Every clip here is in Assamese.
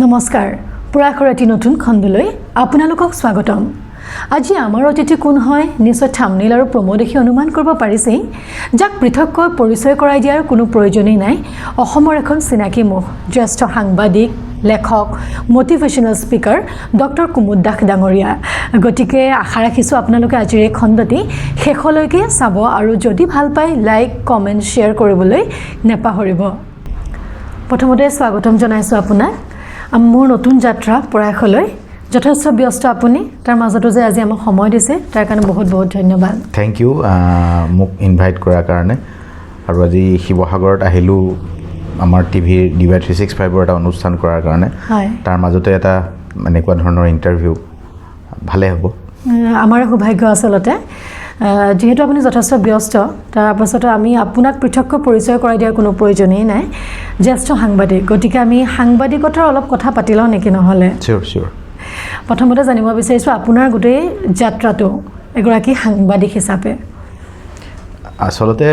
নমস্কাৰ পুৰাখৰ এটি নতুন খণ্ডলৈ আপোনালোকক স্বাগতম আজি আমাৰ অতিথি কোন হয় নিশ্চয় থাম্বনেইল আৰু প্ৰমো দেখি অনুমান কৰিব পাৰিছে যাক পৃথককৈ পৰিচয় কৰাই দিয়াৰ কোনো প্ৰয়োজনেই নাই অসমৰ এখন চিনাকি মুখ জ্যেষ্ঠ সাংবাদিক লেখক মোটিভেশ্যনেল স্পিকাৰ ডক্টৰ কুমুদ দাস ডাঙৰীয়া গতিকে আশা ৰাখিছোঁ আপোনালোকে আজিৰ এই খণ্ডটি শেষলৈকে চাব আৰু যদি ভাল পায় লাইক কমেণ্ট শ্বেয়াৰ কৰিবলৈ নেপাহৰিব প্ৰথমতে স্বাগতম জনাইছোঁ আপোনাক মোৰ নতুন যাত্ৰা প্ৰয়াসলৈ যথেষ্ট ব্যস্ত আপুনি তাৰ মাজতো যে আজি আমাক সময় দিছে তাৰ কাৰণে বহুত বহুত ধন্যবাদ থ্যাংক ইউ মোক ইনভাইট কৰাৰ কাৰণে আৰু আজি শিৱসাগৰত আহিলোঁ আমাৰ টিভিৰ ডিৱাই 365ৰ এটা অনুষ্ঠান কৰাৰ কাৰণে তাৰ মাজতে এটা এনেকুৱা ধৰণৰ ইণ্টাৰভিউ ভালে হ'ব আমাৰ সৌভাগ্য আচলতে যেহেতু আপুনি যথেষ্ট ব্যস্ত তাৰ পাছতে আমি আপোনাক পৃথককৈ পৰিচয় কৰাই দিয়াৰ কোনো প্ৰয়োজনেই নাই জ্যেষ্ঠ সাংবাদিক গতিকে আমি সাংবাদিকতাৰ অলপ কথা পাতি লওঁ নেকি নহ'লে চিয়'ৰ প্ৰথমতে জানিব বিচাৰিছোঁ আপোনাৰ গোটেই যাত্ৰাটো এগৰাকী সাংবাদিক হিচাপে আচলতে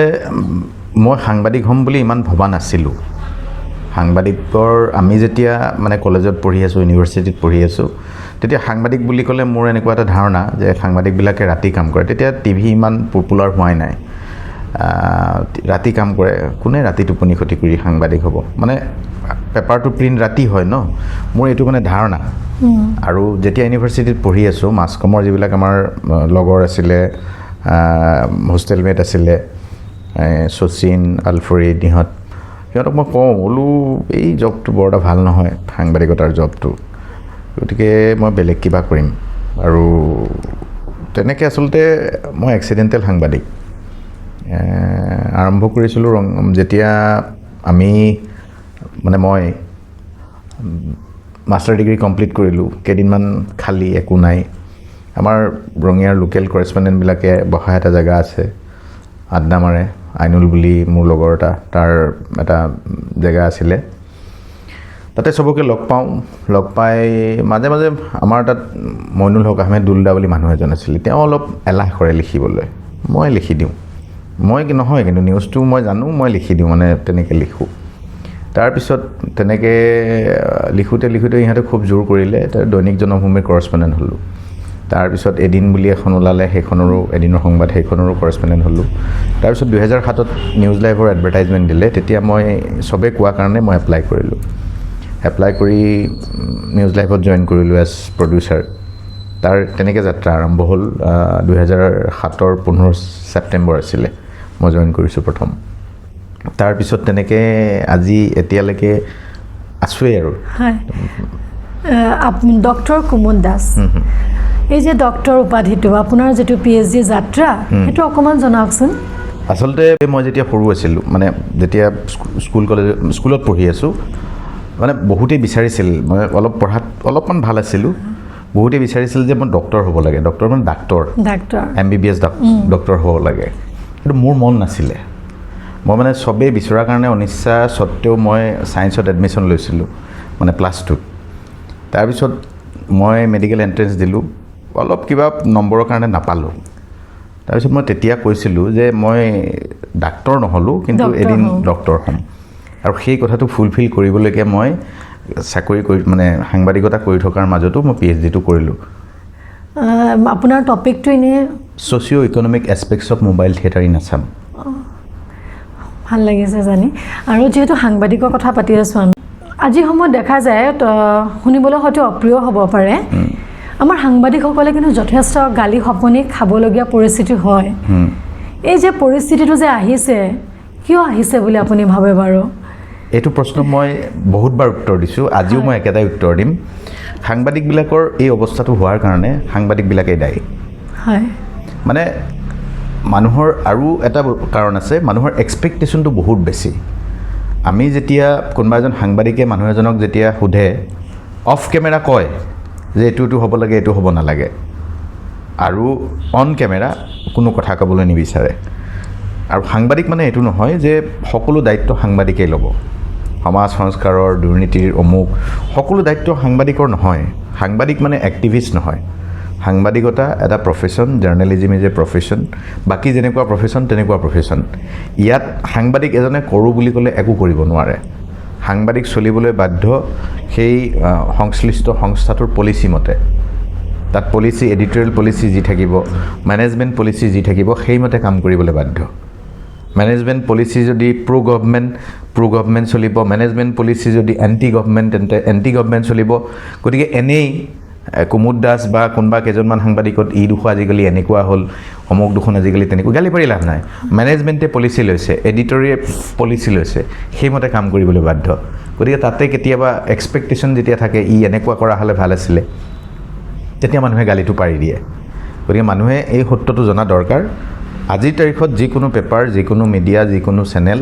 মই সাংবাদিক হ'ম বুলি ইমান ভবা নাছিলোঁ সাংবাদিকৰ আমি যেতিয়া মানে কলেজত পঢ়ি আছোঁ ইউনিভাৰ্চিটিত পঢ়ি আছোঁ তেতিয়া সাংবাদিক বুলি ক'লে মোৰ এনেকুৱা এটা ধাৰণা যে সাংবাদিকবিলাকে ৰাতি কাম কৰে তেতিয়া টিভি ইমান পপুলাৰ হোৱাই নাই ৰাতি কাম কৰে কোনে ৰাতি টোপনি ক্ষতি কৰি সাংবাদিক হ'ব মানে পেপাৰটো প্ৰিণ্ট ৰাতি হয় ন মোৰ এইটো মানে ধাৰণা আৰু যেতিয়া ইউনিভাৰ্চিটিত পঢ়ি আছোঁ মাছ কমৰ যিবিলাক আমাৰ লগৰ আছিলে হোষ্টেলমেট আছিলে শচীন আলফৰিদ সিহঁতক মই কওঁ বোলো এই জবটো বৰ এটা ভাল নহয় সাংবাদিকতাৰ জবটো গতিকে মই বেলেগ কিবা কৰিম আৰু তেনেকৈ আচলতে মই এক্সিডেণ্টেল সাংবাদিক আৰম্ভ কৰিছিলোঁ যেতিয়া আমি মানে মই মাষ্টাৰ ডিগ্ৰী কমপ্লিট কৰিলোঁ কেইদিনমান খালী একো নাই আমাৰ ৰঙিয়াৰ লোকেল কৰেছপণ্ডেণ্টবিলাকে বহা এটা জেগা আছে আড্ডা মাৰে আইনুল বুলি মোৰ লগৰ তাৰ এটা জেগা আছিলে তাতে চবকে লগ পাই মাজে মাজে আমাৰ তাত মইনুল হক আহমেদ দুলদা বুলি মানুহ এজন আছিলে তেওঁ অলপ এলাহ কৰে লিখিবলৈ মই লিখি দিওঁ মই নহয় কিন্তু নিউজটো মই জানো মই লিখি দিওঁ মানে তেনেকৈ লিখোঁ তাৰপিছত তেনেকৈ লিখোঁতে ইহঁতে খুব জোৰ কৰিলে দৈনিক জনভূমিৰ কৰেছপণ্ডেণ্ট হ'লোঁ তাৰপিছত এদিন বুলি এখন ওলালে সেইখনৰো এদিনৰ সংবাদ সেইখনৰো কৰেছপণ্ডেণ্ট হ'লোঁ তাৰপিছত 2007 নিউজ লাইভৰ এডভাৰটাইজমেণ্ট দিলে তেতিয়া মই চবেই কোৱা কাৰণে মই এপ্লাই কৰিলোঁ এপ্লাই কৰি নিউজ লাইভত জইন কৰিলোঁ এজ প্ৰডিউচাৰ তাৰ তেনেকৈ যাত্ৰা আৰম্ভ হ'ল 2007ৰ 15 ছেপ্টেম্বৰ আছিলে মই জইন কৰিছোঁ প্ৰথম তাৰপিছত তেনেকৈ আজি এতিয়ালৈকে আছোৱেই আৰু হয় ডক্টৰ কুমুদ দাস এই যে ডক্টৰ উপাধিটো আপোনাৰ যিটো PhD যাত্ৰা সেইটো অকণমান জনাওকচোন আচলতে মই যেতিয়া সৰু আছিলোঁ মানে যেতিয়া স্কুলত পঢ়ি আছোঁ মানে বহুতেই বিচাৰিছিল মই পঢ়াত অলপমান ভাল আছিলোঁ বহুতেই বিচাৰিছিল যে মই ডক্টৰ হ'ব লাগে ডক্টৰ মানে ডাক্তৰ MBBS ডক্টৰ হ'ব লাগে কিন্তু মোৰ মন নাছিলে মই মানে চবেই বিচৰাৰ কাৰণে অনিচ্ছা স্বত্তেও মই ছায়েন্সত এডমিশ্যন লৈছিলোঁ মানে প্লাছ 2 তাৰপিছত মই মেডিকেল এণ্ট্ৰেঞ্চ দিলোঁ অলপ কিবা নম্বৰৰ কাৰণে নাপালোঁ তাৰপিছত মই তেতিয়া কৈছিলোঁ যে মই ডাক্তৰ নহ'লোঁ কিন্তু এদিন ডক্তৰ হ'ম আৰু সেই কথাটো ফুলফিল কৰিবলৈকে মই চাকৰি কৰি মানে সাংবাদিকতা কৰি থকাৰ মাজতো মই PhDটো কৰিলোঁ আপোনাৰ টপিকটো এনেই socio' economic aspects of mobile theatre in Assam ভাল লাগিছে জানি আৰু যিহেতু সাংবাদিকৰ কথা পাতি আছোঁ আমি আজি সময়ত দেখা যায় শুনিবলৈ হয়তো অপ্ৰিয় হ'ব পাৰে আমাৰ সাংবাদিকসকলে কিন্তু যথেষ্ট গালি শপনি খাবলগীয়া পৰিস্থিতি হয় এই যে পৰিস্থিতিটো যে আহিছে কিয় আহিছে বুলি আপুনি ভাবে বাৰু এইটো প্ৰশ্ন মই বহুতবাৰ উত্তৰ দিছোঁ আজিও মই একেটাই উত্তৰ দিম সাংবাদিকবিলাকৰ এই অৱস্থাটো হোৱাৰ কাৰণে সাংবাদিকবিলাকেই দায়ী হয় মানে মানুহৰ আৰু এটা কাৰণ আছে মানুহৰ এক্সপেক্টেশ্যনটো বহুত বেছি আমি যেতিয়া কোনোবা এজন সাংবাদিকে মানুহ এজনক যেতিয়া সোধে অফ কেমেৰা কয় যে এইটো হ'ব লাগে এইটো হ'ব নালাগে আৰু অন কেমেৰা কোনো কথা ক'বলৈ নিবিচাৰে আৰু সাংবাদিক মানে এইটো নহয় যে সকলো দায়িত্ব সাংবাদিকেই ল'ব সমাজ সংস্কাৰৰ দুৰ্নীতিৰ অমুক সকলো দায়িত্ব সাংবাদিকৰ নহয় সাংবাদিক মানে এক্টিভিষ্ট নহয় সাংবাদিকতা এটা profession journalism is a profession বাকী যেনেকুৱা প্ৰফেশ্যন তেনেকুৱা প্ৰফেশ্যন ইয়াত সাংবাদিক এজনে কৰোঁ বুলি ক'লে একো কৰিব নোৱাৰে সাংবাদিক চলিবলৈ বাধ্য সেই সংশ্লিষ্ট সংস্থাটোৰ পলিচি মতে তাত পলিচি এডিটৰিয়েল পলিচি যি থাকিব মেনেজমেণ্ট পলিচি যি থাকিব সেইমতে কাম কৰিবলৈ বাধ্য মেনেজমেণ্ট পলিচি যদি প্ৰ' গভৰ্ণমেণ্ট চলিব মেনেজমেণ্ট পলিচি যদি এণ্টি গভৰ্ণমেণ্ট তেন্তে এণ্টি গভৰ্ণমেণ্ট চলিব গতিকে এনেই কুমুদ দাস বা কোনোবা কেইজনমান সাংবাদিকত ই দুখ আজিকালি এনেকুৱা হ'ল অমুক দুখন আজিকালি তেনেকুৱা গালি পাৰি লাভ নাই মেনেজমেণ্টে পলিচি লৈছে এডিটৰে পলিচি লৈছে সেইমতে কাম কৰিবলৈ বাধ্য গতিকে তাতে কেতিয়াবা এক্সপেক্টেশ্যন যেতিয়া থাকে ই এনেকুৱা কৰা হ'লে ভাল আছিলে তেতিয়া মানুহে গালিটো পাৰি দিয়ে গতিকে মানুহে এই সত্যটো জনা দৰকাৰ আজিৰ তাৰিখত যিকোনো পেপাৰ যিকোনো মিডিয়া যিকোনো চেনেল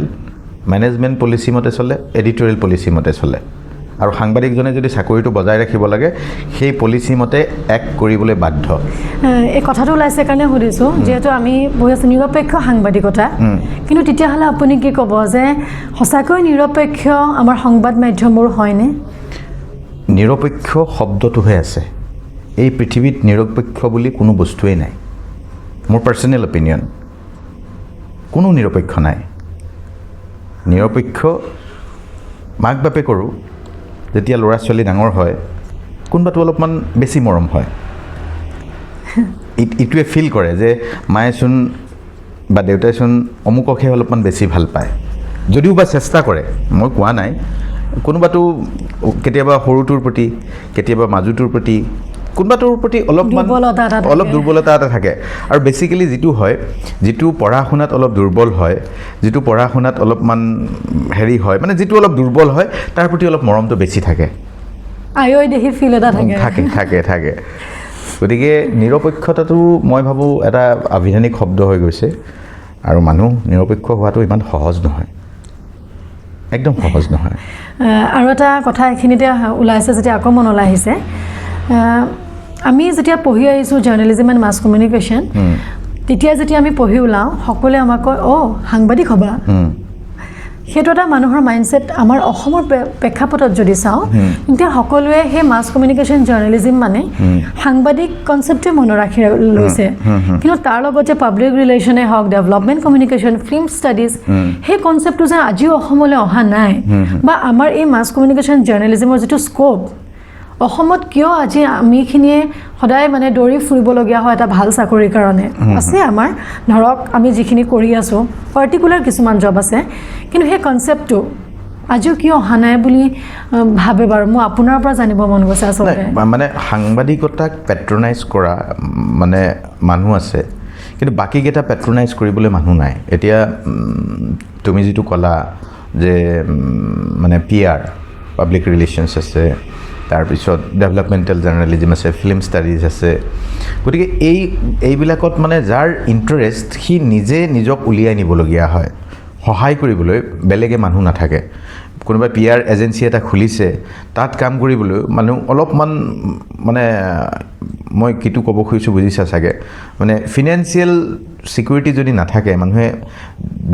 মেনেজমেণ্ট পলিচি মতে চলে এডিটৰিয়েল পলিচি মতে চলে আৰু সাংবাদিকজনে যদি চাকৰিটো বজাই ৰাখিব লাগে সেই পলিচি মতে এক্ট কৰিবলৈ বাধ্য এই কথাটো ওলাইছে কাৰণে সুধিছোঁ যিহেতু আমি বহি আছোঁ নিৰপেক্ষ সাংবাদিকতা কিন্তু তেতিয়াহ'লে আপুনি কি ক'ব যে সঁচাকৈ নিৰপেক্ষ আমাৰ সংবাদ মাধ্যমবোৰ হয়নে নিৰপেক্ষ শব্দটোহে আছে এই পৃথিৱীত নিৰপেক্ষ বুলি কোনো বস্তুৱেই নাই মোৰ পাৰ্চনেল অপিনিয়ন কোনো নিৰপেক্ষ নাই নিৰপেক্ষ মাক বাপেকৰো যেতিয়া ল'ৰা ছোৱালী ডাঙৰ হয় কোনোবাটো অলপমান বেছি মৰম হয় ইটোৱে ফিল কৰে যে মায়েচোন বা দেউতাইচোন অমুককহে অলপমান বেছি ভাল পায় যদিও বা চেষ্টা কৰে মই কোৱা নাই কোনোবাটো কেতিয়াবা সৰুটোৰ প্ৰতি কেতিয়াবা মাজুটোৰ প্ৰতি কোনোবাটোৰ প্ৰতি অলপমান অলপ দুৰ্বলতা এটা থাকে আৰু বেচিকেলি যিটো হয় যিটো পঢ়া শুনাত অলপ দুৰ্বল হয় যিটো পঢ়া শুনাত অলপমান হেৰি হয় মানে যিটো অলপ দুৰ্বল হয় তাৰ প্ৰতি অলপ মৰমটো বেছি থাকে আয়ৈ দেখি ফিল এটা থাকে গতিকে নিৰপেক্ষতাটো মই ভাবোঁ এটা আবিধানিক শব্দ হৈ গৈছে আৰু মানুহ নিৰপেক্ষ হোৱাটো ইমান সহজ নহয় একদম সহজ নহয় আৰু এটা কথা এইখিনিতে ওলাইছে যেতিয়া আকৌ মনলৈ আহিছে আমি যেতিয়া পঢ়ি আহিছোঁ জাৰ্নেলিজম এণ্ড মাছ কমিউনিকেশ্যন তেতিয়া যেতিয়া আমি পঢ়ি ওলাওঁ সকলোৱে আমাক কয় সাংবাদিক হ'বা সেইটো এটা মানুহৰ মাইণ্ডছেট আমাৰ অসমৰ প্ৰেক্ষাপটত যদি চাওঁ তেতিয়া সকলোৱে সেই মাছ কমিউনিকেশ্যন জাৰ্নেলিজম মানে সাংবাদিক কনচেপ্টে মনত ৰাখি লৈছে কিন্তু তাৰ লগতে পাব্লিক ৰিলেশ্যনে হওক ডেভেলপমেণ্ট কমিউনিকেশ্যন ফিল্ম ষ্টাডিজ সেই কনচেপ্টটো যে আজিও অসমলৈ অহা নাই বা আমাৰ এই মাছ কমিউনিকেশ্যন জাৰ্নেলিজমৰ যিটো স্ক'প অসমত কিয় আজি আমিখিনিয়ে সদায় মানে দৌৰি ফুৰিবলগীয়া হয় এটা ভাল চাকৰিৰ কাৰণে আছে আমাৰ ধৰক আমি যিখিনি কৰি আছোঁ পাৰ্টিকুলাৰ কিছুমান জব আছে কিন্তু সেই কনচেপ্টটো আজিও কিয় অহা নাই বুলি ভাবে বাৰু মই আপোনাৰ পৰা জানিব মন গৈছে আচলতে মানে সাংবাদিকতাক পেট্ৰনাইজ কৰা মানে মানুহ আছে কিন্তু বাকীকেইটা পেট্ৰনাইজ কৰিবলৈ মানুহ নাই এতিয়া তুমি যিটো ক'লা যে মানে PR পাব্লিক ৰিলেশ্যনছ আছে তাৰপিছত ডেভেলপমেণ্টেল জাৰ্নেলিজম আছে ফিল্ম ষ্টাডিজ আছে গতিকে এইবিলাকত মানে যাৰ ইণ্টাৰেষ্ট সি নিজে নিজক উলিয়াই নিবলগীয়া হয় সহায় কৰিবলৈ বেলেগে মানুহ নাথাকে কোনোবা PR এজেঞ্চি এটা খুলিছে তাত কাম কৰিবলৈ মানুহ অলপমান মানে মই কিটো ক'ব খুজিছোঁ বুজিছা চাগে মানে ফিনেন্সিয়েল ছিকিউৰিটি যদি নাথাকে মানুহে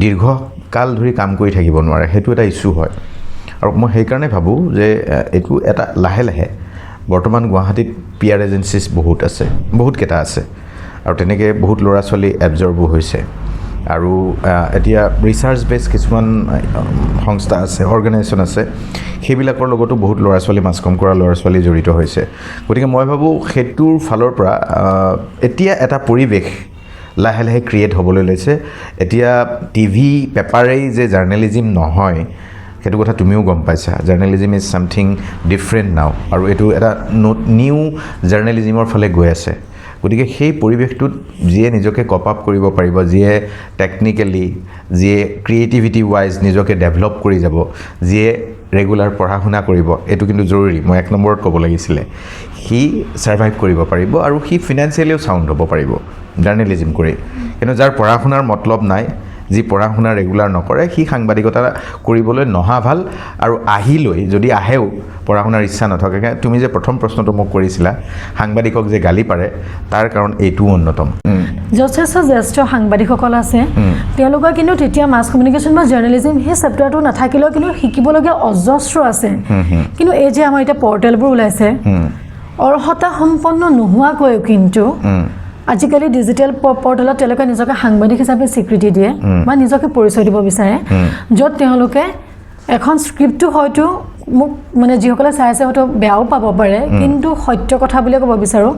দীৰ্ঘকাল ধৰি কাম কৰি থাকিব নোৱাৰে সেইটো এটা ইছ্যু হয় আৰু মই সেইকাৰণে ভাবোঁ যে এইটো এটা লাহে লাহে বৰ্তমান গুৱাহাটীত PR এজেঞ্চিছ বহুতকেইটা আছে আৰু তেনেকৈ বহুত ল'ৰা ছোৱালী এবজৰ্বো হৈছে আৰু এতিয়া ৰিচাৰ্চ বেছ কিছুমান সংস্থা আছে অৰ্গেনাইজেশ্যন আছে সেইবিলাকৰ লগতো বহুত ল'ৰা ছোৱালী মাছ কম কৰা ল'ৰা ছোৱালী জড়িত হৈছে গতিকে মই ভাবোঁ সেইটোৰ ফালৰ পৰা এতিয়া এটা পৰিৱেশ লাহে লাহে ক্ৰিয়েট হ'বলৈ লৈছে এতিয়া TV পেপাৰেই যে জাৰ্নেলিজিম নহয় সেইটো কথা তুমিও গম পাইছা জাৰ্নেলিজিম ইজ ছামথিং ডিফাৰেণ্ট নাও আৰু এইটো এটা নিউ জাৰ্নেলিজিমৰ ফালে গৈ আছে গতিকে সেই পৰিৱেশটোত যিয়ে নিজকে কপ আপ কৰিব পাৰিব যিয়ে টেকনিকেলি যিয়ে ক্ৰিয়েটিভিটি ৱাইজ নিজকে ডেভেলপ কৰি যাব যিয়ে ৰেগুলাৰ পঢ়া শুনা কৰিব এইটো কিন্তু জৰুৰী মই 1 নম্বৰত ক'ব লাগিছিলে সি ছাৰ্ভাইভ কৰিব পাৰিব আৰু সি ফিনান্সিয়েলিও চাউণ্ড হ'ব পাৰিব জাৰ্নেলিজিম কৰি কিন্তু যাৰ পঢ়া শুনাৰ মতলব নাই যি পঢ়া শুনা ৰেগুলাৰ নকৰে সি সাংবাদিকতা কৰিবলৈ নহা ভাল আৰু আহিলৈ যদি আহেও পঢ়া শুনাৰ ইচ্ছা নথকাকৈ তুমি যে প্ৰথম প্ৰশ্নটো মোক কৰিছিলা সাংবাদিকক যে গালি পাৰে তাৰ কাৰণ এইটোও অন্যতম যথেষ্ট জ্যেষ্ঠ সাংবাদিকসকল আছে তেওঁলোকৰ কিন্তু তেতিয়া মাছ কমিউনিকেশ্যন বা জাৰ্নেলিজিম সেই চেপ্টাৰটো নাথাকিলেও কিন্তু শিকিবলগীয়া অজস্ৰ আছে কিন্তু এই যে আমাৰ এতিয়া পৰ্টেলবোৰ ওলাইছে অৰ্হতা সম্পন্ন নোহোৱাকৈও কিন্তু আজিকালি ডিজিটেল পৰ্টেলত তেওঁলোকে নিজকে সাংবাদিক হিচাপে স্বীকৃতি দিয়ে বা নিজকে পৰিচয় দিব বিচাৰে য'ত তেওঁলোকে এখন স্ক্ৰিপ্টটো হয়তো মোক মানে যিসকলে চাই আছে হয়তো বেয়াও পাব পাৰে কিন্তু সত্য কথা বুলিয়ে ক'ব বিচাৰোঁ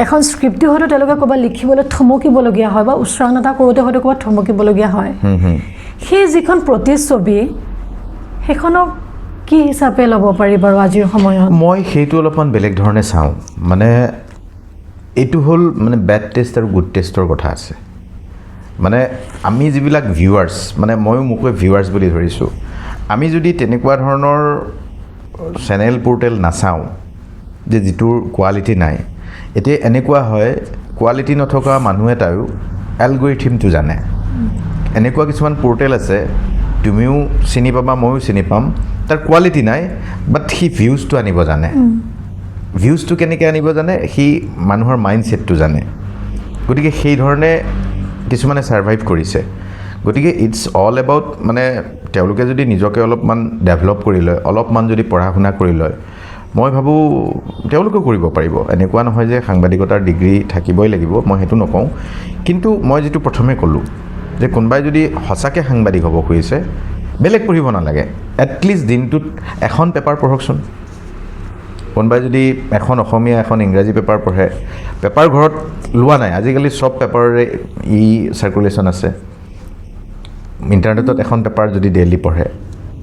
এখন স্ক্ৰিপ্টটো হয়তো তেওঁলোকে ক'ৰবাত লিখিবলৈ থমকিবলগীয়া হয় বা উচ্চাৰণ এটা কৰোঁতে হয়তো ক'ৰবাত থমকিবলগীয়া হয় সেই যিখন প্ৰতিচ্ছবি সেইখনক কি হিচাপে ল'ব পাৰি বাৰু আজিৰ সময়ত মই সেইটো অলপমান বেলেগ ধৰণে চাওঁ মানে এইটো হ'ল মানে বেড টেষ্ট আৰু গুড টেষ্টৰ কথা আছে মানে আমি যিবিলাক ভিউৱাৰ্ছ মানে ময়ো মোকে ভিউৱাৰ্ছ বুলি ধৰিছোঁ আমি যদি তেনেকুৱা ধৰণৰ চেনেল পৰ্টেল নাচাওঁ যে যিটোৰ কোৱালিটি নাই এতিয়া এনেকুৱা হয় কোৱালিটি নথকা মানুহ এটাইও এলগৰিথিমটো জানে এনেকুৱা কিছুমান পৰ্টেল আছে তুমিও চিনি পাবা ময়ো চিনি পাম তাৰ কোৱালিটি নাই বাট সি ভিউজটো আনিব জানে ভিউজটো কেনেকৈ আনিব জানে সি মানুহৰ মাইণ্ডছেটটো জানে গতিকে সেই ধৰণে কিছুমানে ছাৰ্ভাইভ কৰিছে গতিকে ইটছ অল এবাউট মানে তেওঁলোকে যদি নিজকে অলপমান ডেভেলপ কৰি লয় অলপমান যদি পঢ়া শুনা কৰি লয় মই ভাবোঁ তেওঁলোকেও কৰিব পাৰিব এনেকুৱা নহয় যে সাংবাদিকতাৰ ডিগ্ৰী থাকিবই লাগিব মই সেইটো নকওঁ কিন্তু মই যিটো প্ৰথমে ক'লোঁ যে কোনোবাই যদি সঁচাকৈ সাংবাদিক হ'ব খুজিছে বেলেগ পঢ়িব নালাগে এটলিষ্ট দিনটোত এখন পেপাৰ পঢ়কচোন কোনোবাই যদি এখন অসমীয়া এখন ইংৰাজী পেপাৰ পঢ়ে পেপাৰ ঘৰত লোৱা নাই আজিকালি চব পেপাৰৰে চাৰ্কুলেশ্যন আছে ইণ্টাৰনেটত এখন পেপাৰ যদি ডেইলি পঢ়ে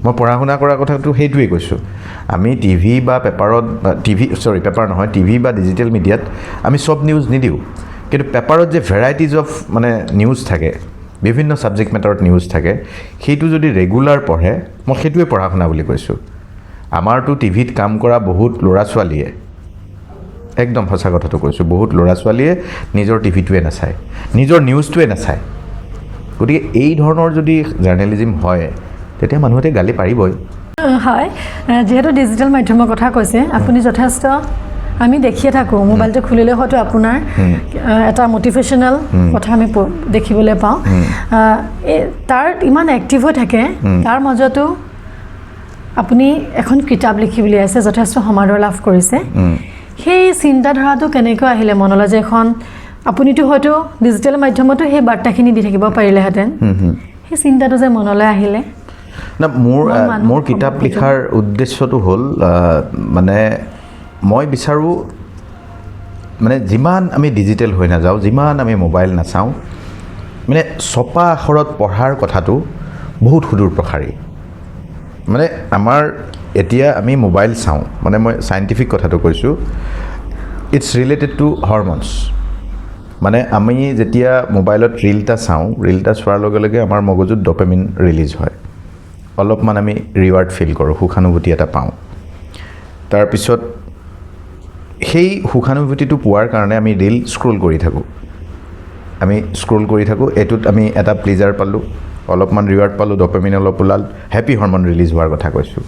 মই পঢ়া শুনা কৰা কথাটো সেইটোৱেই কৈছোঁ আমি টিভি বা পেপাৰত পেপাৰ নহয় টিভি বা ডিজিটেল মিডিয়াত আমি চব নিউজ নিদিওঁ কিন্তু পেপাৰত যে ভেৰাইটিজ অফ মানে নিউজ থাকে বিভিন্ন ছাবজেক্ট মেটাৰত নিউজ থাকে সেইটো যদি ৰেগুলাৰ পঢ়ে মই সেইটোৱে পঢ়া শুনা বুলি কৈছোঁ আমাৰতো টিভিত কাম কৰা বহুত ল'ৰা ছোৱালীয়ে একদম সঁচা কথাটো কৈছোঁ বহুত ল'ৰা ছোৱালীয়ে নিজৰ টিভিটোৱে নাচায় নিজৰ নিউজটোৱে নাচায় গতিকে এই ধৰণৰ যদি জাৰ্নেলিজিম হয় তেতিয়া মানুহে গালি পাৰিবই হয় যিহেতু ডিজিটেল মাধ্যমৰ কথা কৈছে আপুনি যথেষ্ট আমি দেখিয়ে থাকোঁ মোবাইলটো খুলিলে হয়তো আপোনাৰ এটা মটিভেশ্যনেল কথা আমি দেখিবলৈ পাওঁ তাৰ ইমান এক্টিভ হৈ থাকে তাৰ মাজতো আপুনি এখন কিতাপ লিখি উলিয়াইছে যথেষ্ট সমাদৰ লাভ কৰিছে সেই চিন্তাধাৰাটো কেনেকৈ আহিলে মনলৈ যে এখন আপুনিতো হয়তো ডিজিটেল মাধ্যমতো সেই বাৰ্তাখিনি দি থাকিব পাৰিলেহেঁতেন সেই চিন্তাটো যে মনলৈ আহিলে না মোৰ কিতাপ লিখাৰ উদ্দেশ্যটো হ'ল মানে মই বিচাৰোঁ মানে যিমান আমি ডিজিটেল হৈ নাযাওঁ যিমান আমি মোবাইল নাচাওঁ মানে ছপা আখৰত পঢ়াৰ কথাটো বহুত সুদূৰ প্ৰসাৰী মানে আমাৰ এতিয়া আমি মোবাইল চাওঁ মানে মই চাইণ্টিফিক কথাটো কৈছোঁ ইটছ ৰিলেটেড টু হৰম'নছ মানে আমি যেতিয়া মোবাইলত ৰীল এটা চাওঁ ৰীল এটা চোৱাৰ লগে লগে আমাৰ মগজুত ডপামিন ৰিলিজ হয় অলপমান আমি ৰিৱাৰ্ড ফিল কৰোঁ সুখানুভূতি এটা পাওঁ তাৰপিছত সেই সুখানুভূতিটো পোৱাৰ কাৰণে আমি ৰীল স্ক্ৰল কৰি থাকোঁ এইটোত আমি এটা প্লেজাৰ পালোঁ অলপমান ৰিৱাৰ্ড পালোঁ ডপামিন অলপ ওলাল হেপী হৰম'ন ৰিলিজ হোৱাৰ কথা কৈছোঁ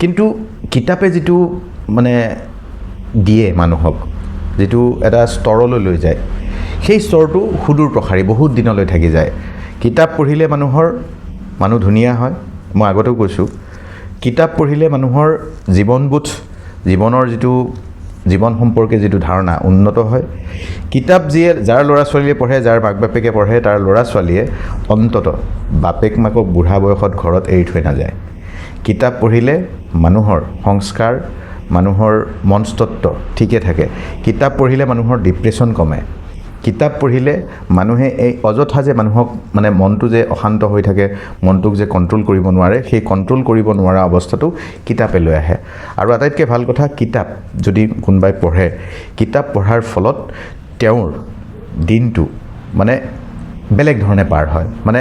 কিন্তু কিতাপে যিটো মানে দিয়ে মানুহক যিটো এটা স্তৰলৈ লৈ যায় সেই স্তৰটো সুদূৰ প্ৰসাৰী বহুত দিনলৈ থাকি যায় কিতাপ পঢ়িলে মানুহ ধুনীয়া হয় মই আগতেও কৈছোঁ কিতাপ পঢ়িলে মানুহৰ জীৱনবোধ জীৱনৰ যিটো জীৱন সম্পৰ্কে যিটো ধাৰণা উন্নত হয় কিতাপ যাৰ ল'ৰা ছোৱালীয়ে পঢ়ে যাৰ মাক বাপেকে পঢ়ে তাৰ ল'ৰা ছোৱালীয়ে অন্তত বাপেক মাকক বুঢ়া বয়সত ঘৰত এৰি থৈ নাযায় কিতাপ পঢ়িলে মানুহৰ সংস্কাৰ মানুহৰ মনস্তত্ব ঠিকে থাকে কিতাপ পঢ়িলে মানুহৰ ডিপ্ৰেশ্যন কমে কিতাপ পঢ়িলে মানুহে এই অযথা যে মানুহক মানে মনটো যে অশান্ত হৈ থাকে মনটোক যে কণ্ট্ৰল কৰিব নোৱাৰে সেই কণ্ট্ৰল কৰিব নোৱাৰা অৱস্থাটো কিতাপে লৈ আহে আৰু আটাইতকৈ ভাল কথা কিতাপ যদি কোনোবাই পঢ়ে কিতাপ পঢ়াৰ ফলত তেওঁৰ দিনটো মানে বেলেগ ধৰণে পাৰ হয় মানে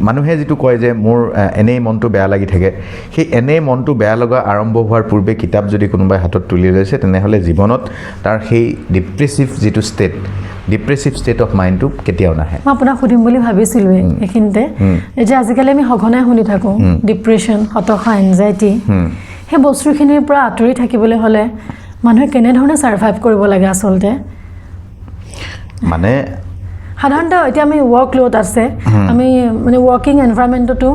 মানুহে যিটো কয় যে মোৰ এনেই মনটো বেয়া লাগি থাকে সেই এনেই মনটো বেয়া লগা আৰম্ভ হোৱাৰ পূৰ্বে কিতাপ যদি কোনোবাই হাতত তুলি লৈছে তেনেহ'লে জীৱনত তাৰ সেই ডিপ্ৰেছিভ ষ্টেট অফ মাইণ্ডটো কেতিয়াও নাহে মই আপোনাক সুধিম বুলি ভাবিছিলোঁৱে এইখিনিতে যে আজিকালি আমি সঘনাই শুনি থাকোঁ ডিপ্ৰেশ্যন হতাশা এনজাইটি সেই বস্তুখিনিৰ পৰা আঁতৰি থাকিবলৈ হ'লে মানুহে কেনেধৰণে ছাৰ্ভাইভ কৰিব লাগে আচলতে মানে সাধাৰণতে এতিয়া আমি ৱৰ্ক লোড আছে আমি মানে ৱৰ্কিং এনভাইৰনমেণ্টতো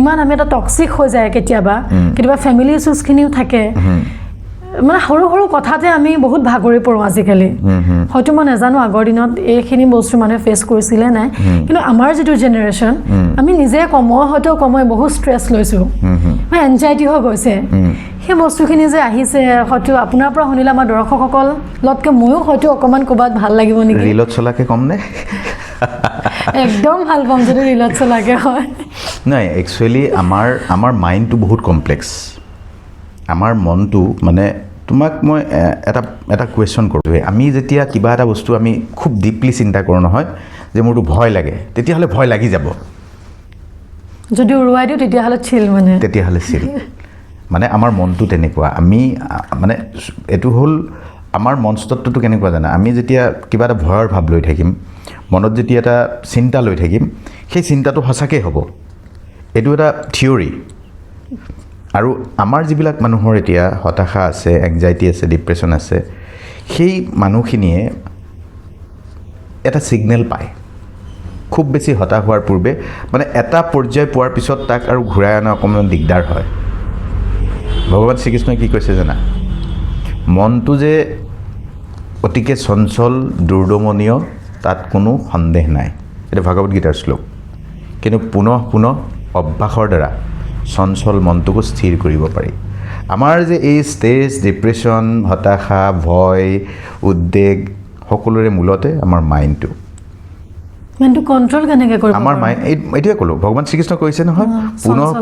ইমান আমি এটা টক্সিক হৈ যায় কেতিয়াবা ফেমিলি ইছ্যুজখিনিও থাকে মানে সৰু সৰু কথাতে আমি বহুত ভাগৰি পৰোঁ আজিকালি হয়তো মই নাজানো আগৰ দিনত এইখিনি বস্তু মানুহে ফেচ কৰিছিলে নাই কিন্তু আমাৰ যিটো জেনেৰেশ্যন আমি নিজে হয়তো বহুত ষ্ট্ৰেছ লৈছোঁ মানে এনজাইটি হৈ গৈছে সেই বস্তুখিনি যে আহিছে হয়তো আপোনাৰ পৰা শুনিলে আমাৰ দৰ্শকসকল লগতকৈ ময়ো হয়তো অকণমান ক'ৰবাত ভাল লাগিব নেকি ৰিলত চলাকে কমনে একদম ভাল পাম যদি ৰিলত চলাকে হয় নাই একচুৱেলি আমাৰ মাইণ্ডটো বহুত কমপ্লেক্স আমাৰ মনটো মানে তোমাক মই এটা কুৱেশ্যন কৰোঁ আমি যেতিয়া কিবা এটা বস্তু আমি খুব ডিপলি চিন্তা কৰোঁ নহয় যে মোৰতো ভয় লাগে তেতিয়াহ'লে ভয় লাগি যাব যদি উৰুৱাই দিওঁ তেতিয়াহ'লে চিল মানে আমাৰ মনটো তেনেকুৱা আমি মানে এইটো হ'ল আমাৰ মনস্তত্বটো কেনেকুৱা জানা আমি যেতিয়া কিবা এটা ভয়ৰ ভাৱ লৈ থাকিম মনত যেতিয়া এটা চিন্তা লৈ থাকিম সেই চিন্তাটো সঁচাকৈ হ'ব এইটো এটা থিয়ৰী আৰু আমাৰ যিবিলাক মানুহৰ এতিয়া হতাশা আছে এংজাইটি আছে ডিপ্ৰেশ্যন আছে সেই মানুহখিনিয়ে এটা ছিগনেল পায় খুব বেছি হতাশ হোৱাৰ পূৰ্বে মানে এটা পৰ্যায় পোৱাৰ পিছত তাক আৰু ঘূৰাই অনা অকণমান দিগদাৰ হয় ভগৱান শ্ৰীকৃষ্ণই কি কৈছে জানা মনটো যে অতিকে চঞ্চল দুৰ্দমনীয় তাত কোনো সন্দেহ নাই এইটো ভাগৱত গীতাৰ শ্লোক কিন্তু পুনঃ অভ্যাসৰ দ্বাৰা চঞ্চল মনটোকো স্থিৰ কৰিব পাৰি আমাৰ যে এই ষ্টেজ ডিপ্ৰেশ্যন হতাশা ভয় উদ্বেগ সকলোৰে মূলতে আমাৰ মাইণ্ডটো কণ্ট্ৰল কেনেকৈ কৰিব আমাৰ মাইণ্ড এইটোৱে ক'লোঁ ভগৱান শ্ৰীকৃষ্ণ কৈছে নহয়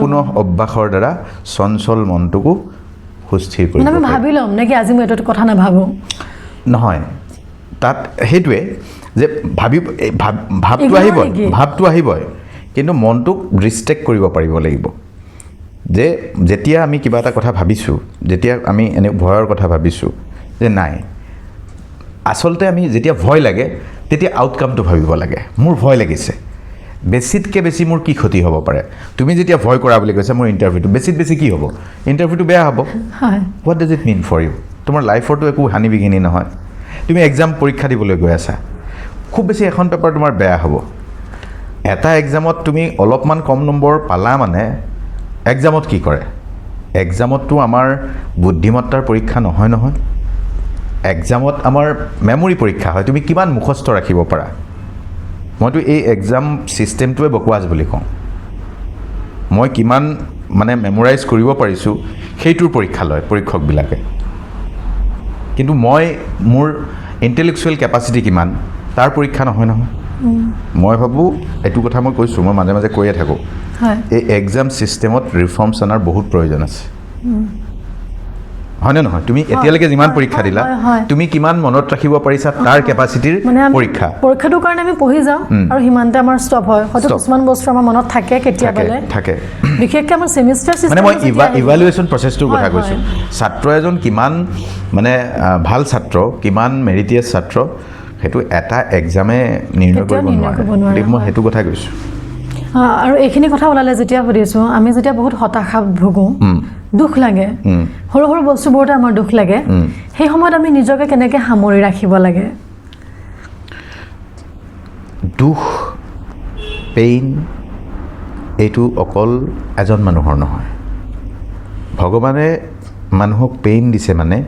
পুনঃ অভ্যাসৰ দ্বাৰা চঞ্চল মনটোকো সুস্থিৰ কৰিব আমি ভাবি ল'ম নেকি আজি মই এইটো কথা নাভাবোঁ নহয় তাত সেইটোৱে যে ভাৱটো আহিবই কিন্তু মনটোক ৰিষ্ট্ৰিক্ট কৰিব পাৰিব লাগিব যে যেতিয়া আমি কিবা এটা কথা ভাবিছোঁ যেতিয়া আমি এনে ভয়ৰ কথা ভাবিছোঁ যে নাই আচলতে আমি যেতিয়া ভয় লাগে তেতিয়া আউটকামটো ভাবিব লাগে মোৰ ভয় লাগিছে বেছিতকৈ বেছি মোৰ কি ক্ষতি হ'ব পাৰে তুমি যেতিয়া ভয় কৰা বুলি কৈছা মোৰ ইণ্টাৰভিউটো বেছি কি হ'ব ইণ্টাৰভিউটো বেয়া হ'ব what does it mean for you তোমাৰ লাইফৰটো একো হানি বিঘিনি নহয় তুমি এক্সাম পৰীক্ষা দিবলৈ গৈ আছা খুব বেছি এখন পেপাৰ তোমাৰ বেয়া হ'ব এটা এক্সামত তুমি অলপমান কম নম্বৰ পালা মানে এক্সামত কি কৰে এক্সামততো আমাৰ বুদ্ধিমত্তাৰ পৰীক্ষা নহয় এক্সামত আমাৰ মেমৰি পৰীক্ষা হয় তুমি কিমান মুখস্থ ৰাখিব পাৰা মইতো এই এক্সাম ছিষ্টেমটোৱে বকৱাছ বুলি কওঁ মই কিমান মানে মেমৰাইজ কৰিব পাৰিছোঁ সেইটোৰ পৰীক্ষা লয় পৰীক্ষকবিলাকে কিন্তু মোৰ ইণ্টেলেকচুৱেল কেপাচিটি কিমান তাৰ পৰীক্ষা নহয় মই ভাবোঁ এইটো কথা মই কৈছোঁ মই মাজে মাজে কৈয়ে থাকোঁ এই এক্সাম ছিষ্টেমত ৰিফৰ্মছ অনাৰ বহুত প্ৰয়োজন আছে হয়নে নহয় তুমি এতিয়ালৈকে যিমান পৰীক্ষা দিলা তুমি কিমান মনত ৰাখিব পাৰিছা তাৰ কেপাচিটিৰ পৰীক্ষাটোৰ কাৰণে আমি পঢ়ি যাওঁ আৰু সিমানতে আমাৰ ষ্টপ হয় হয়তো কিছুমান বস্তু আমাৰ মনত থাকে কেতিয়াবালে থাকে বিশেষকৈ আমাৰ ছেমিষ্টাৰ মানে মই ইভালুৱেশ্যন প্ৰচেছটোৰ কথা কৈছোঁ ছাত্ৰ এজন কিমান মানে ভাল ছাত্ৰ কিমান মেৰিটিয়াছ ছাত্ৰ সেইটো এটা এক্সামে নিৰ্ণয় কৰিব নোৱাৰে মই সেইটো কথা কৈছোঁ আৰু এইখিনি কথা ওলালে যেতিয়া সুধিছোঁ আমি যেতিয়া বহুত হতাশাত ভুগোঁ দুখ লাগে সৰু সৰু বস্তুবোৰতে আমাৰ দুখ লাগে সেই সময়ত আমি নিজকে কেনেকৈ সামৰি ৰাখিব লাগে দুখ পেইন এইটো অকল এজন মানুহৰ নহয় ভগৱানে মানুহক পেইন দিছে মানে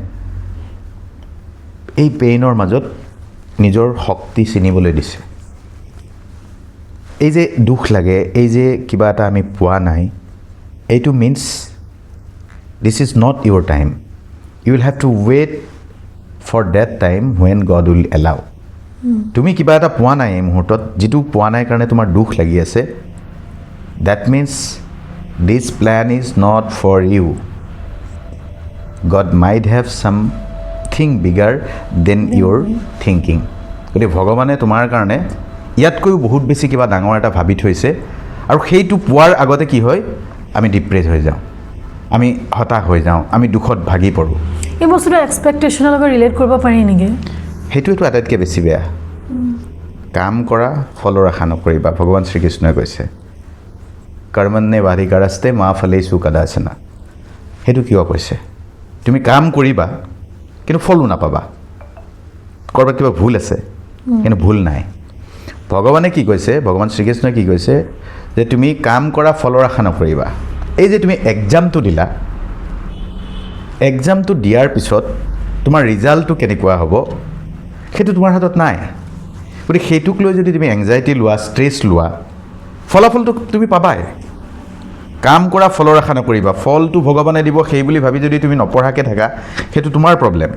এই পেইনৰ মাজত নিজৰ শক্তি চিনিবলৈ দিছে এই যে দুখ লাগে এই যে কিবা এটা আমি পোৱা নাই এইটো means this is not your time you will have to wait for that time when God will allow তুমি কিবা এটা পোৱা নাই এই মুহূৰ্তত যিটো পোৱা নাই কাৰণে তোমাৰ দুখ লাগি আছে that means this plan is not for you God might have something bigger than your thinking গতিকে ভগৱানে তোমাৰ কাৰণে ইয়াতকৈও বহুত বেছি কিবা ডাঙৰ এটা ভাবি থৈছে আৰু সেইটো পোৱাৰ আগতে কি হয় আমি ডিপ্ৰেছ হৈ যাওঁ আমি হতাশ হৈ যাওঁ আমি দুখত ভাগি পৰোঁ এই বস্তুটো এক্সপেক্টেশ্যনৰ লগত ৰিলেট কৰিব পাৰি নেকি সেইটোৱেতো আটাইতকৈ বেছি বেয়া কাম কৰা ফলৰ আশা নকৰিবা ভগৱান শ্ৰীকৃষ্ণই কৈছে কৰ্মণ্যে বাধিকাৰস্তে মা ফলেষু কদাচন সেইটো কিয় কৈছে তুমি কাম কৰিবা কিন্তু ফলো নাপাবা ক'ৰবাত কিবা ভুল আছে কিন্তু ভুল নাই ভগৱানে কি কৈছে ভগৱান শ্ৰীকৃষ্ণই কি কৈছে যে তুমি কাম কৰা ফলৰ আশা নকৰিবা এই যে তুমি এক্সামটো দিলা এক্সামটো দিয়াৰ পিছত তোমাৰ ৰিজাল্টটো কেনেকুৱা হ'ব সেইটো তোমাৰ হাতত নাই গতিকে সেইটোক লৈ যদি তুমি এংজাইটি লোৱা ষ্ট্ৰেছ লোৱা ফলাফলটো তুমি পাবাই কাম কৰা ফলৰ আশা নকৰিবা ফলটো ভগৱানে দিব সেই বুলি ভাবি যদি তুমি নপঢ়াকৈ থাকা সেইটো তোমাৰ প্ৰব্লেম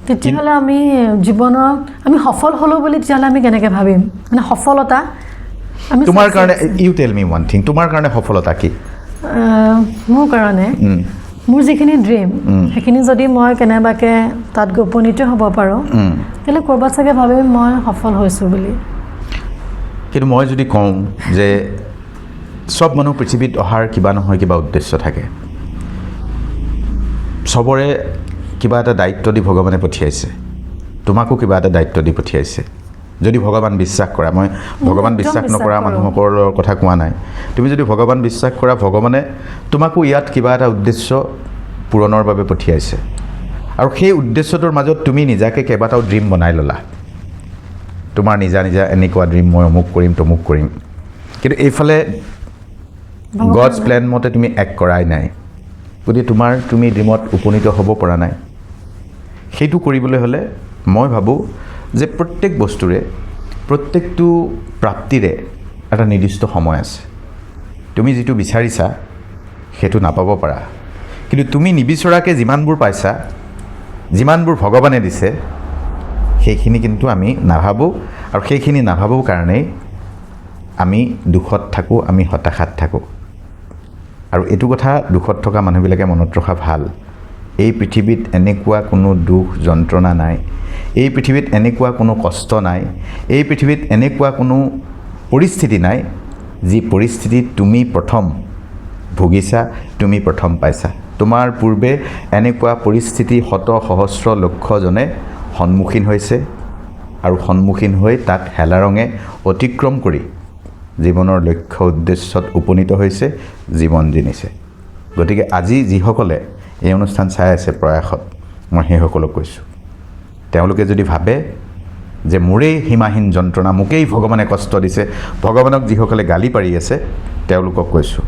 তেতিয়াহ'লে আমি জীৱনত আমি সফল হ'লোঁ বুলি তেতিয়াহ'লে আমি কেনেকৈ ভাবিম মানে সফলতা আমি তোমাৰ কাৰণে you tell me one thing তোমাৰ কাৰণে সফলতা কি মোৰ কাৰণে মোৰ যিখিনি ড্ৰিম সেইখিনি যদি মই কেনেবাকৈ তাত উপনীত হ'ব পাৰোঁ তেতিয়াহ'লে ক'ৰবাত চাগে ভাবিম মই সফল হৈছোঁ বুলি কিন্তু মই যদি কওঁ যে সব মানুহ পৃথিৱীত অহাৰ কিবা নহয় কিবা উদ্দেশ্য থাকে সবৰে কিবা এটা দায়িত্ব দি ভগৱানে পঠিয়াইছে তোমাকো কিবা এটা দায়িত্ব দি পঠিয়াইছে যদি ভগৱান বিশ্বাস কৰা মই ভগৱান বিশ্বাস নকৰা মানুহসকলৰ কথা কোৱা নাই তুমি যদি ভগৱান বিশ্বাস কৰা ভগৱানে তোমাকো ইয়াত কিবা এটা উদ্দেশ্য পূৰণৰ বাবে পঠিয়াইছে আৰু সেই উদ্দেশ্যটোৰ মাজত তুমি নিজাকৈ কেইবাটাও ড্ৰিম বনাই ল'লা তোমাৰ নিজা নিজা এনেকুৱা ড্ৰিম মই অমুক কৰিম তমুক কৰিম কিন্তু এইফালে গডছ প্লেন মতে তুমি এক্ট কৰাই নাই গতিকে তুমি ড্ৰিমত উপনীত হ'ব পৰা নাই সেইটো কৰিবলৈ হ'লে মই ভাবোঁ যে প্ৰত্যেক বস্তুৰে প্ৰত্যেকটো প্ৰাপ্তিৰে এটা নিৰ্দিষ্ট সময় আছে তুমি যিটো বিচাৰিছা সেইটো নাপাব পাৰা কিন্তু তুমি নিবিচৰাকৈ যিমানবোৰ পাইছা যিমানবোৰ ভগৱানে দিছে সেইখিনি কিন্তু আমি নাভাবোঁ আৰু সেইখিনি নাভাবোঁ কাৰণেই আমি দুখত থাকোঁ আমি হতাশাত থাকোঁ আৰু এইটো কথা দুখত থকা মানুহবিলাকে মনত ৰখা ভাল এই পৃথিৱীত এনেকুৱা কোনো দুখ যন্ত্ৰণা নাই এই পৃথিৱীত এনেকুৱা কোনো কষ্ট নাই এই পৃথিৱীত এনেকুৱা কোনো পৰিস্থিতি নাই যি পৰিস্থিতিত তুমি প্ৰথম ভুগিছা তুমি প্ৰথম পাইছা তোমাৰ পূৰ্বে এনেকুৱা পৰিস্থিতি শত সহস্ৰ লক্ষজনে সন্মুখীন হৈছে আৰু সন্মুখীন হৈ তাক হেলাৰঙে অতিক্ৰম কৰি জীৱনৰ লক্ষ্য উদ্দেশ্যত উপনীত হৈছে জীৱন জিনিছে গতিকে আজি যিসকলে এই অনুষ্ঠান চাই আছে প্ৰয়াসত মই সেইসকলক কৈছোঁ তেওঁলোকে যদি ভাবে যে মোৰেই সীমাহীন যন্ত্ৰণা মোকেই ভগৱানে কষ্ট দিছে ভগৱানক যিসকলে গালি পাৰি আছে তেওঁলোকক কৈছোঁ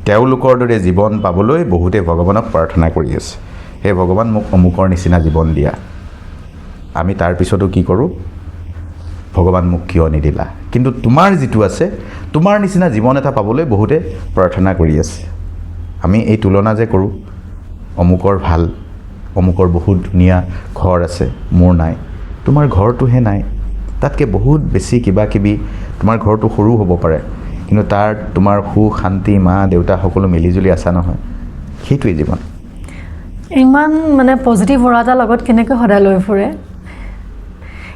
তেওঁলোকৰ দৰে জীৱন পাবলৈ বহুতে ভগৱানক প্ৰাৰ্থনা কৰি আছে হে ভগৱান মোক অমুকৰ নিচিনা জীৱন দিয়া আমি তাৰ পিছতো কি কৰোঁ ভগৱান মোক কিয় নিদিলা কিন্তু তোমাৰ যিটো আছে তোমাৰ নিচিনা জীৱন এটা পাবলৈ বহুতে প্ৰাৰ্থনা কৰি আছে আমি এই তুলনা যে কৰোঁ অমুকৰ ভাল অমুকৰ বহুত ধুনীয়া ঘৰ আছে মোৰ নাই তোমাৰ ঘৰটোহে নাই তাতকৈ বহুত বেছি কিবা কিবি তোমাৰ ঘৰটো সৰু হ'ব পাৰে কিন্তু তাৰ তোমাৰ সুখ শান্তি মা দেউতা সকলো মিলিজুলি আছা নহয় সেইটোৱেই জীৱন ইমান মানে পজিটিভ অৰা এটাৰ লগত কেনেকৈ সদায় লৈ ফুৰে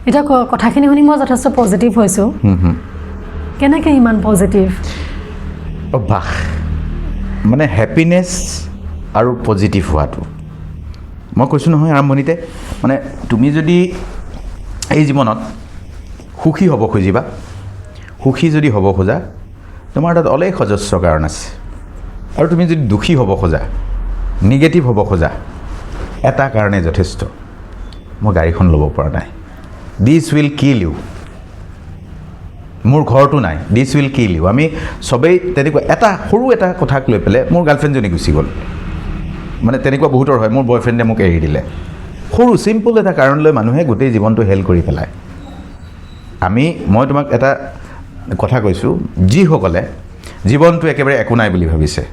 এতিয়া কথাখিনি শুনি মই যথেষ্ট পজিটিভ হৈছোঁ কেনেকৈ ইমান পজিটিভ অভ্যাস মানে হেপিনেছ আৰু পজিটিভ হোৱাটো মই কৈছোঁ নহয় আৰম্ভণিতে মানে তুমি যদি এই জীৱনত সুখী হ'ব খুজিবা সুখী যদি হ'ব খোজা তোমাৰ তাত অলেখ অজস্ৰ কাৰণ আছে আৰু তুমি যদি দুখী হ'ব খোজা নিগেটিভ হ'ব খোজা এটা কাৰণেই যথেষ্ট মই গাড়ীখন ল'ব পৰা নাই দিছ উইল কিল ইউ মোৰ ঘৰটো নাই দিছ উইল কিল ইউ আমি চবেই তেনেকুৱা এটা সৰু এটা কথাক লৈ পেলাই মোৰ গাৰ্লফ্ৰেণ্ডজনী গুচি গ'ল মানে তেনেকুৱা বহুতৰ হয় মোৰ বয়ফ্ৰেণ্ডে মোক এৰি দিলে সৰু চিম্পল এটা কাৰণ লৈ মানুহে গোটেই জীৱনটো হেল কৰি পেলায় মই তোমাক এটা কথা কৈছোঁ যিসকলে জীৱনটো একেবাৰে একো নাই বুলি ভাবিছে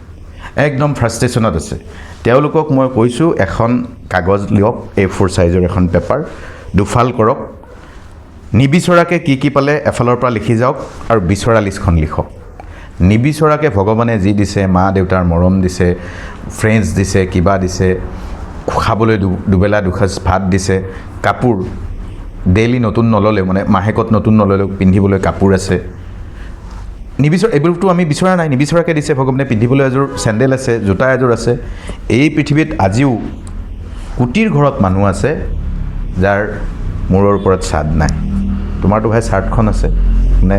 একদম ফ্ৰাষ্ট্ৰেশ্যনত আছে তেওঁলোকক মই কৈছোঁ এখন কাগজ লিয়ক A4 সাইজৰ এখন পেপাৰ দুফাল কৰক নিবিচৰাকৈ কি পালে এফালৰ পৰা লিখি যাওক আৰু বিচৰা লিষ্টখন লিখক নিবিচৰাকৈ ভগৱানে যি দিছে মা দেউতাৰ মৰম দিছে ফ্ৰেণ্ডছ দিছে কিবা দিছে খাবলৈ দুবেলা দুসাঁজ ভাত দিছে কাপোৰ ডেইলি নতুন নল'লেও মানে মাহেকত নতুন নল'লেও পিন্ধিবলৈ কাপোৰ আছে এইবোৰতো আমি বিচৰা নাই নিবিচৰাকৈ দিছে ভগৱানে পিন্ধিবলৈ এযোৰ চেণ্ডেল আছে জোতা এযোৰ আছে এই পৃথিৱীত আজিও কোটিৰ ঘৰত মানুহ আছে যাৰ মূৰৰ ওপৰত ছাদ নাই তোমাৰতো ভাই চাৰ্টখন আছে মানে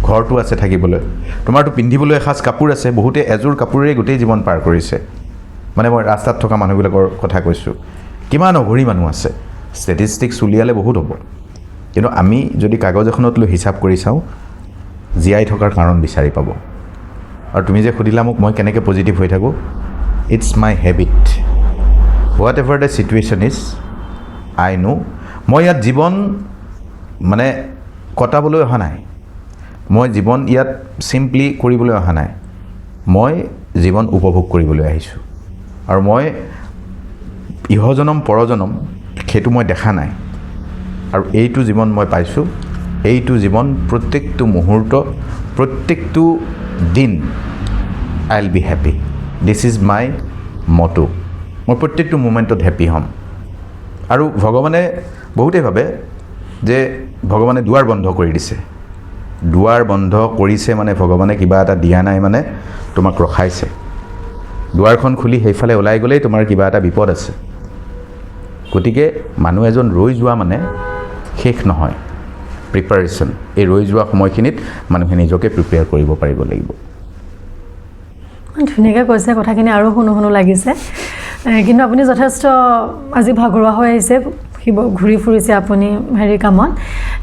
ঘৰটো আছে থাকিবলৈ তোমাৰতো পিন্ধিবলৈ এসাঁজ কাপোৰ আছে বহুতে এযোৰ কাপোৰেই গোটেই জীৱন পাৰ কৰিছে মানে মই ৰাস্তাত থকা মানুহবিলাকৰ কথা কৈছোঁ কিমান অঘৰী মানুহ আছে ষ্টেটিষ্টিক্স উলিয়ালে বহুত হ'ব কিন্তু আমি যদি কাগজ এখনত লৈ হিচাপ কৰি চাওঁ জীয়াই থকাৰ কাৰণ বিচাৰি পাব আৰু তুমি যে সুধিলা মোক মই কেনেকৈ পজিটিভ হৈ থাকোঁ it's my habit whatever the situation is I know মই ইয়াত জীৱন মানে কটাবলৈ অহা নাই মই জীৱন ইয়াত চিম্পলি কৰিবলৈ অহা নাই মই জীৱন উপভোগ কৰিবলৈ আহিছোঁ আৰু মই ইহজনম পৰজনম সেইটো মই দেখা নাই আৰু এইটো জীৱন মই পাইছোঁ এইটো জীৱন প্ৰত্যেকটো মুহূৰ্ত প্ৰত্যেকটো দিন I will be happy this is my motto মই প্ৰত্যেকটো মুমেণ্টত হেপী হ'ম আৰু ভগৱানে বহুতেই ভাবে যে ভগৱানে দুৱাৰ বন্ধ কৰি দিছে দুৱাৰ বন্ধ কৰিছে মানে ভগৱানে কিবা এটা দিয়া নাই মানে তোমাক ৰখাইছে দুৱাৰখন খুলি সেইফালে ওলাই গ'লেই তোমাৰ কিবা এটা বিপদ আছে গতিকে মানুহ এজন ৰৈ যোৱা মানে শেষ নহয় প্ৰিপাৰেশ্যন এই ৰৈ যোৱা সময়খিনিত মানুহে নিজকে প্ৰিপেয়াৰ কৰিব পাৰিব লাগিব ধুনীয়াকৈ কৈছে কথাখিনি আৰু শুনো শুনো লাগিছে কিন্তু আপুনি যথেষ্ট আজি ভাগৰুৱা হৈ আহিছে ঘূৰি ফুৰিছে আপুনি হেৰি কামত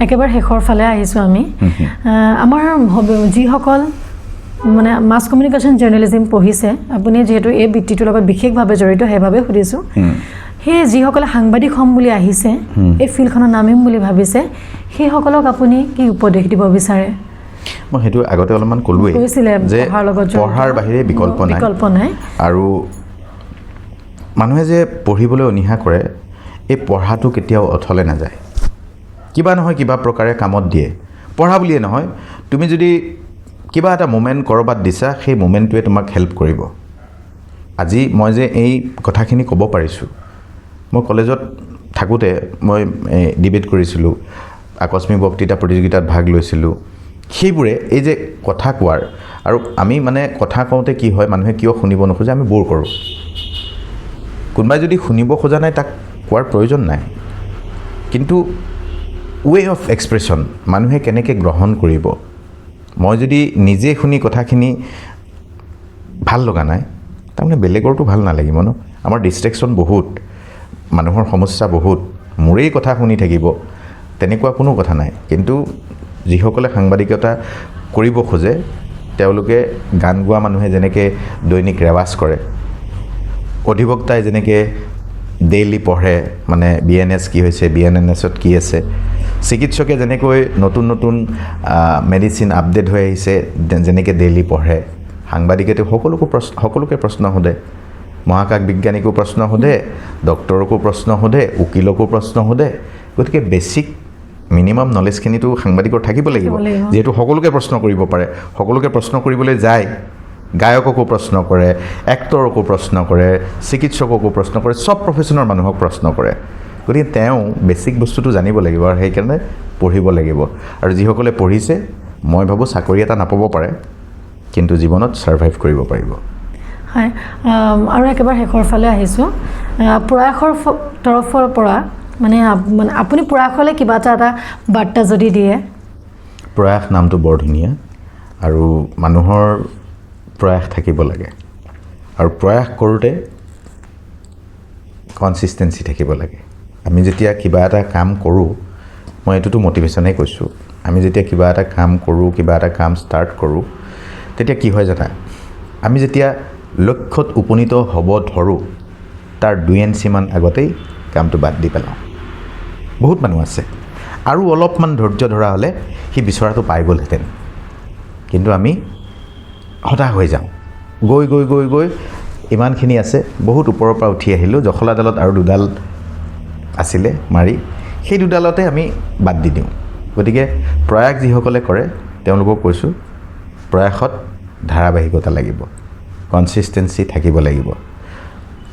একেবাৰে শেষৰ ফালে আহিছোঁ আমি আমাৰ যিসকল মানে মাছ কমিউনিকেশ্যন জাৰ্নেলিজিম পঢ়িছে আপুনি যিহেতু এই বৃত্তিটোৰ লগত বিশেষভাৱে জড়িত সেইবাবে সুধিছোঁ সেই যিসকলে সাংবাদিক হ'ম বুলি আহিছে এই ফিল্ডখনত নামিম বুলি ভাবিছে সেইসকলক আপুনি কি উপদেশ দিব বিচাৰে মই সেইটো আগতে অলপমান ক'লোৱেই যে পঢ়াৰ বাহিৰে বিকল্প নাই আৰু মানুহে যে পঢ়িবলৈ অনীহা কৰে এই পঢ়াটো কেতিয়াও অথলে নাযায় কিবা নহয় কিবা প্ৰকাৰে কামত দিয়ে পঢ়া বুলিয়ে নহয় তুমি যদি কিবা এটা মুমেণ্ট ক'ৰবাত দিছা সেই মুমেণ্টটোৱে তোমাক হেল্প কৰিব আজি মই যে এই কথাখিনি ক'ব পাৰিছোঁ মই কলেজত থাকোঁতে মই ডিবেট কৰিছিলোঁ আকস্মিক বক্তৃতা প্ৰতিযোগিতাত ভাগ লৈছিলোঁ সেইবোৰে এই যে কথা কোৱাৰ আৰু আমি মানে কথা কওঁতে কি হয় মানুহে কিয় শুনিব নোখোজে আমি বৰ কৰোঁ কোনোবাই যদি শুনিব খোজা নাই তাক কোৱাৰ প্ৰয়োজন নাই কিন্তু ৱে অফ এক্সপ্ৰেছন মানুহে কেনেকৈ গ্ৰহণ কৰিব মই যদি নিজে শুনি কথাখিনি ভাল লগা নাই তাৰমানে বেলেগৰটো ভাল নালাগিব ন আমাৰ ডিষ্ট্ৰেকশ্যন বহুত মানুহৰ সমস্যা বহুত মোৰেই কথা শুনি থাকিব তেনেকুৱা কোনো কথা নাই কিন্তু যিসকলে সাংবাদিকতা কৰিব খোজে তেওঁলোকে গান গোৱা মানুহে যেনেকৈ দৈনিক ৰেৱাজ কৰে অধিবক্তাই যেনেকৈ ডেইলি পঢ়ে মানে BNS কি হৈছে BNNSত কি আছে চিকিৎসকে যেনেকৈ নতুন নতুন মেডিচিন আপডেট হৈ আহিছে যেনেকৈ ডেইলি পঢ়ে সাংবাদিকেতো সকলোকে প্ৰশ্ন সোধে মহাকাশ বিজ্ঞানীকো প্ৰশ্ন সোধে ডক্টৰকো প্ৰশ্ন সোধে উকিলকো প্ৰশ্ন সোধে গতিকে বেছিক মিনিমাম নলেজখিনিতো সাংবাদিকৰ থাকিব লাগিব যিহেতু সকলোকে প্ৰশ্ন কৰিব পাৰে সকলোকে প্ৰশ্ন কৰিবলৈ যায় গায়ককো প্ৰশ্ন কৰে এক্টৰকো প্ৰশ্ন কৰে চিকিৎসককো প্ৰশ্ন কৰে সব প্ৰফেশ্যনৰ মানুহক প্ৰশ্ন কৰে গতিকে তেওঁ বেছিক বস্তুটো জানিব লাগিব আৰু সেইকাৰণে পঢ়িব লাগিব আৰু যিসকলে পঢ়িছে মই ভাবোঁ চাকৰি এটা নাপাব পাৰে কিন্তু জীৱনত ছাৰ্ভাইভ কৰিব পাৰিব হয় আৰু একেবাৰে শেষৰ ফালে আহিছোঁ প্ৰয়াসৰ তৰফৰ পৰা মানে আপুনি প্ৰয়াসলৈ কিবা এটা বাৰ্তা যদি দিয়ে প্ৰয়াস নামটো বৰ ধুনীয়া আৰু মানুহৰ প্ৰয়াস থাকিব লাগে আৰু প্ৰয়াস কৰোঁতে কনচিষ্টেঞ্চি থাকিব লাগে আমি যেতিয়া কিবা এটা কাম কৰোঁ মই এইটোতো মটিভেশ্যনেই কৈছোঁ আমি যেতিয়া কিবা এটা কাম কৰোঁ কিবা এটা কাম ষ্টাৰ্ট কৰোঁ তেতিয়া কি হয় জানা আমি যেতিয়া লক্ষ্যত উপনীত হ'ব ধৰোঁ তাৰ 2 ইঞ্চিমান আগতেই কামটো বাদ দি পেলাওঁ বহুত মানুহ আছে আৰু অলপমান ধৈৰ্য ধৰা হ'লে সি বিচৰাটো পাই গ'লহেঁতেন কিন্তু আমি হতাশ হৈ যাওঁ গৈ গৈ গৈ গৈ ইমানখিনি আছে বহুত ওপৰৰ পৰা উঠি আহিলোঁ জখলাডালত আৰু দুডাল আছিলে মাৰি সেই দুডালতে আমি বাদ দি দিওঁ গতিকে প্ৰয়াস যিসকলে কৰে তেওঁলোকক কৈছোঁ প্ৰয়াসত ধাৰাবাহিকতা লাগিব কনচিষ্টেঞ্চি থাকিব লাগিব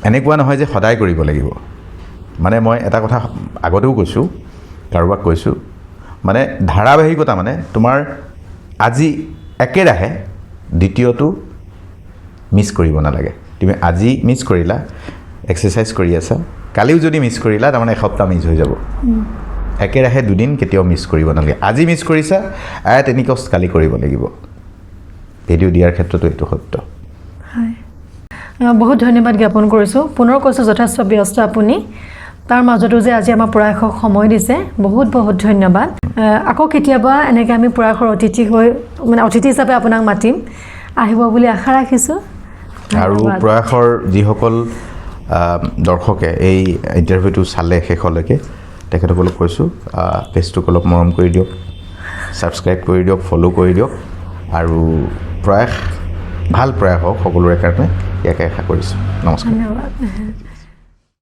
এনেকুৱা নহয় যে সদায় কৰিব লাগিব মানে মই এটা কথা আগতেও কৈছোঁ কাৰোবাক কৈছোঁ মানে ধাৰাবাহিকতা মানে তোমাৰ আজি একেৰাহে দ্বিতীয়টো মিছ কৰিব নালাগে তুমি আজি মিছ কৰিলা এক্সাৰচাইজ কৰি আছা কালিও যদি মিছ কৰিলা তাৰমানে এসপ্তাহ মিছ হৈ যাব একেৰাহে দুদিন কেতিয়াও মিছ কৰিব নালাগে আজি মিছ কৰিছা তেনেকৈ কালি কৰিব লাগিব ভিডিঅ' দিয়াৰ ক্ষেত্ৰতো এইটো সত্য হয় বহুত ধন্যবাদ জ্ঞাপন কৰিছোঁ পুনৰ কৈছোঁ যথেষ্ট ব্যস্ত আপুনি তাৰ মাজতো যে আজি আমাৰ প্ৰয়াসক সময় দিছে বহুত বহুত ধন্যবাদ আকৌ কেতিয়াবা এনেকৈ আমি প্ৰয়াসৰ অতিথি হৈ মানে অতিথি হিচাপে আপোনাক মাতিম আহিব বুলি আশা ৰাখিছোঁ আৰু প্ৰয়াসৰ যিসকল দৰ্শকে এই ইণ্টাৰভিউটো চালে শেষলৈকে তেখেতসকলক কৈছোঁ পেজটোক অলপ মৰম কৰি দিয়ক, ছাবস্ক্ৰাইব কৰি দিয়ক, ফ'ল' কৰি দিয়ক আৰু ভাল প্ৰয়াস হওক সকলোৰে কাৰণে ইয়াকে আশা কৰিছোঁ। নমস্কাৰ। ধন্যবাদ।